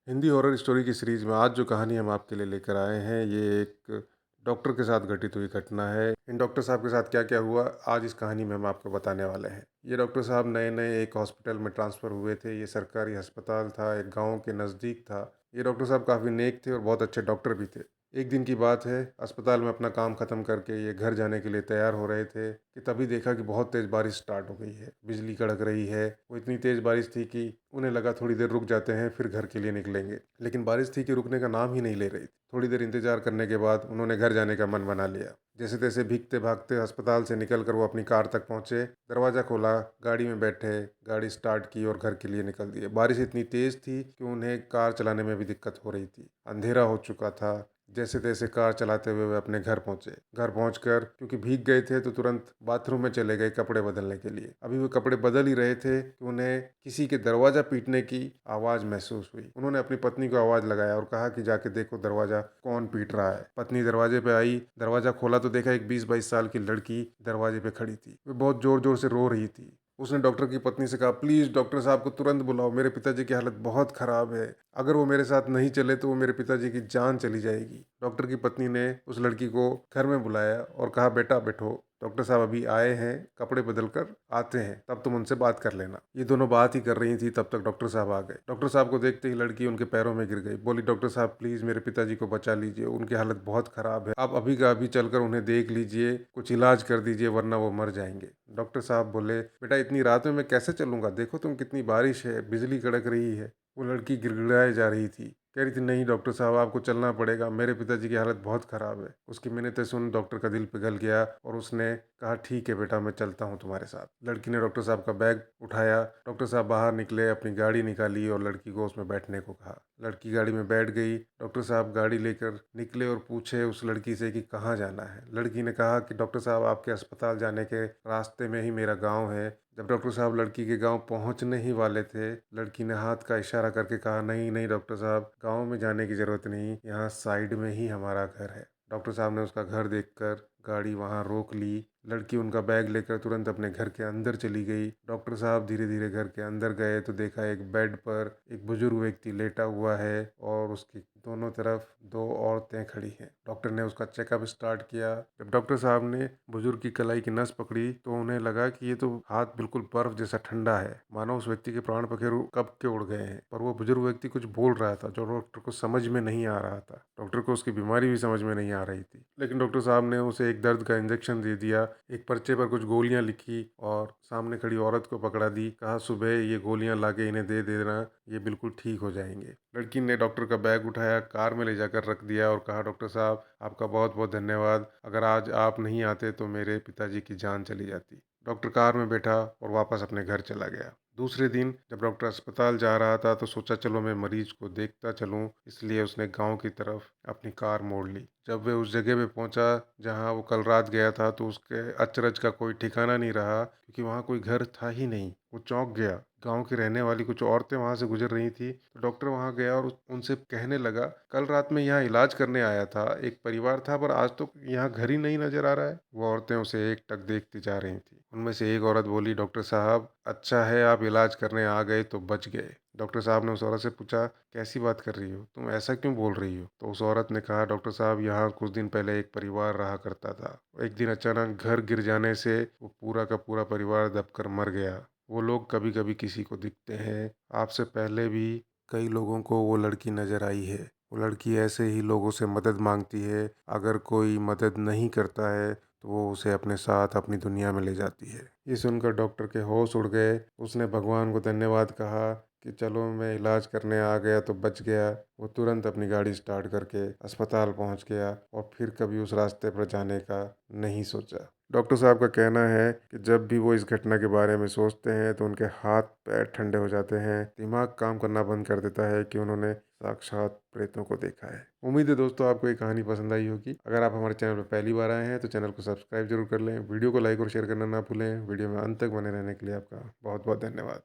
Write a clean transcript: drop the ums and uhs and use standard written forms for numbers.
Hindi horror story की series में आज जो कहानी हम आपके लिए लेकर आए हैं, ये एक डॉक्टर के साथ घटित हुई घटना है। इन डॉक्टर साहब के साथ क्या क्या हुआ, आज इस कहानी में हम आपको बताने वाले हैं। ये डॉक्टर साहब नए नए एक हॉस्पिटल में ट्रांसफ़र हुए थे। ये सरकारी अस्पताल था, एक गांव के नज़दीक था। ये डॉक्टर साहब काफ़ी नेक थे और बहुत अच्छे डॉक्टर भी थे। एक दिन की बात है, अस्पताल में अपना काम ख़त्म करके ये घर जाने के लिए तैयार हो रहे थे कि तभी देखा कि बहुत तेज़ बारिश स्टार्ट हो गई है, बिजली कड़क रही है। वो इतनी तेज़ बारिश थी कि उन्हें लगा थोड़ी देर रुक जाते हैं, फिर घर के लिए निकलेंगे। लेकिन बारिश थी कि रुकने का नाम ही नहीं ले रही थी। थोड़ी देर इंतजार करने के बाद उन्होंने घर जाने का मन बना लिया। जैसे तैसे भीगते भागते अस्पताल से निकलकर वो अपनी कार तक पहुंचे। दरवाज़ा खोला, गाड़ी में बैठे, गाड़ी स्टार्ट की और घर के लिए निकल दिए। बारिश इतनी तेज़ थी कि उन्हें कार चलाने में भी दिक्कत हो रही थी। अंधेरा हो चुका था। जैसे तैसे कार चलाते हुए वे अपने घर पहुंचे। घर पहुंचकर क्योंकि भीग गए थे तो तुरंत बाथरूम में चले गए कपड़े बदलने के लिए। अभी वो कपड़े बदल ही रहे थे कि उन्हें किसी के दरवाजा पीटने की आवाज महसूस हुई। उन्होंने अपनी पत्नी को आवाज लगाया और कहा कि जाके देखो दरवाजा कौन पीट रहा है। पत्नी दरवाजे पे आई, दरवाजा खोला तो देखा एक 20-22 साल की लड़की दरवाजे पे खड़ी थी। वे बहुत जोर जोर से रो रही थी। उसने डॉक्टर की पत्नी से कहा, प्लीज डॉक्टर साहब को तुरंत बुलाओ, मेरे पिताजी की हालत बहुत खराब है। अगर वो मेरे साथ नहीं चले तो वो मेरे पिताजी की जान चली जाएगी। डॉक्टर की पत्नी ने उस लड़की को घर में बुलाया और कहा, बेटा बैठो, डॉक्टर साहब अभी आए हैं, कपड़े बदल कर आते हैं, तब तुम उनसे बात कर लेना। ये दोनों बात ही कर रही थी, तब तक डॉक्टर साहब आ गए। डॉक्टर साहब को देखते ही लड़की उनके पैरों में गिर गई। बोली, डॉक्टर साहब प्लीज मेरे पिताजी को बचा लीजिए, उनकी हालत बहुत खराब है। आप अभी का अभी चलकर उन्हें देख लीजिए, कुछ इलाज कर दीजिए, वरना वो मर जाएंगे। डॉक्टर साहब बोले, बेटा इतनी रात में मैं कैसे चलूंगा, देखो तुम कितनी बारिश है, बिजली कड़क रही है। वो लड़की गिड़गिड़ाए जा रही थी, कह रही थी, नहीं डॉक्टर साहब आपको चलना पड़ेगा, मेरे पिताजी की हालत बहुत ख़राब है। उसकी मिन्नतें सुन डॉक्टर का दिल पिघल गया और उसने कहा, ठीक है बेटा, मैं चलता हूँ तुम्हारे साथ। लड़की ने डॉक्टर साहब का बैग उठाया। डॉक्टर साहब बाहर निकले, अपनी गाड़ी निकाली और लड़की को उसमें बैठने को कहा। लड़की गाड़ी में बैठ गई। डॉक्टर साहब गाड़ी लेकर निकले और पूछे उस लड़की से कि कहाँ जाना है। लड़की ने कहा कि डॉक्टर साहब आपके अस्पताल जाने के रास्ते में ही मेरा गाँव है। जब डॉक्टर साहब लड़की के गांव पहुंचने ही वाले थे, लड़की ने हाथ का इशारा करके कहा, नहीं नहीं डॉक्टर साहब, गांव में जाने की ज़रूरत नहीं, यहाँ साइड में ही हमारा घर है। डॉक्टर साहब ने उसका घर देखकर गाड़ी वहाँ रोक ली। लड़की उनका बैग लेकर तुरंत अपने घर के अंदर चली गई। डॉक्टर साहब धीरे धीरे घर के अंदर गए तो देखा एक बेड पर एक बुजुर्ग व्यक्ति लेटा हुआ है और उसकी दोनों तरफ दो औरतें खड़ी हैं। डॉक्टर ने उसका चेकअप स्टार्ट किया। जब डॉक्टर साहब ने बुजुर्ग की कलाई की नस पकड़ी तो उन्हें लगा कि ये तो हाथ बिल्कुल बर्फ जैसा ठंडा है, मानो उस व्यक्ति के प्राण पखेरु कब के उड़ गए हैं। पर वो बुजुर्ग व्यक्ति कुछ बोल रहा था जो डॉक्टर को समझ में नहीं आ रहा था। डॉक्टर को उसकी बीमारी भी समझ में नहीं आ रही थी। लेकिन डॉक्टर साहब ने उसे एक दर्द का इंजेक्शन दे दिया, एक पर्चे पर कुछ गोलियां लिखी और सामने खड़ी औरत को पकड़ा दी। कहा, सुबह ये गोलियां लाके इन्हें दे देना, ये बिल्कुल ठीक हो जाएंगे। लड़की ने डॉक्टर का बैग उठाया, कार में ले जाकर रख दिया और कहा, डॉक्टर साहब आपका बहुत बहुत धन्यवाद, अगर आज आप नहीं आते तो मेरे पिताजी की जान चली जाती। डॉक्टर कार में बैठा और वापस अपने घर चला गया। दूसरे दिन जब डॉक्टर अस्पताल जा रहा था तो सोचा चलो मैं मरीज को देखता चलूं, इसलिए उसने गांव की तरफ अपनी कार मोड़ ली। जब वे उस जगह पे पहुंचा जहां वो कल रात गया था तो उसके अचरज का कोई ठिकाना नहीं रहा, क्योंकि वहां कोई घर था ही नहीं। वो चौंक गया। गांव की रहने वाली कुछ औरतें वहां से गुजर रही थी तो डॉक्टर वहां गया और उनसे कहने लगा, कल रात में यहाँ इलाज करने आया था, एक परिवार था, पर आज तो यहाँ घर ही नहीं नजर आ रहा है। वो औरतें उसे एक टक देखती जा रही थी। उनमें से एक औरत बोली, डॉक्टर साहब अच्छा है आप इलाज करने आ गए तो बच गए। डॉक्टर साहब ने उस औरत से पूछा, कैसी बात कर रही हो तुम, ऐसा क्यों बोल रही हो? तो उस औरत ने कहा, डॉक्टर साहब यहाँ कुछ दिन पहले एक परिवार रहा करता था। एक दिन अचानक घर गिर जाने से वो पूरा का पूरा परिवार दबकर मर गया। वो लोग कभी कभी किसी को दिखते हैं। आपसे पहले भी कई लोगों को वो लड़की नजर आई है। वो लड़की ऐसे ही लोगों से मदद मांगती है। अगर कोई मदद नहीं करता है तो वो उसे अपने साथ अपनी दुनिया में ले जाती है। ये सुनकर डॉक्टर के होश उड़ गए। उसने भगवान को धन्यवाद कहा कि चलो मैं इलाज करने आ गया तो बच गया। वो तुरंत अपनी गाड़ी स्टार्ट करके अस्पताल पहुंच गया और फिर कभी उस रास्ते पर जाने का नहीं सोचा। डॉक्टर साहब का कहना है कि जब भी वो इस घटना के बारे में सोचते हैं तो उनके हाथ पैर ठंडे हो जाते हैं, दिमाग काम करना बंद कर देता है कि उन्होंने साक्षात प्रेतों को देखा है। उम्मीद है दोस्तों आपको ये कहानी पसंद आई होगी। अगर आप हमारे चैनल पर पहली बार आए हैं तो चैनल को सब्सक्राइब जरूर कर लें। वीडियो को लाइक और शेयर करना ना भूलें। वीडियो में अंत तक बने रहने के लिए आपका बहुत बहुत धन्यवाद।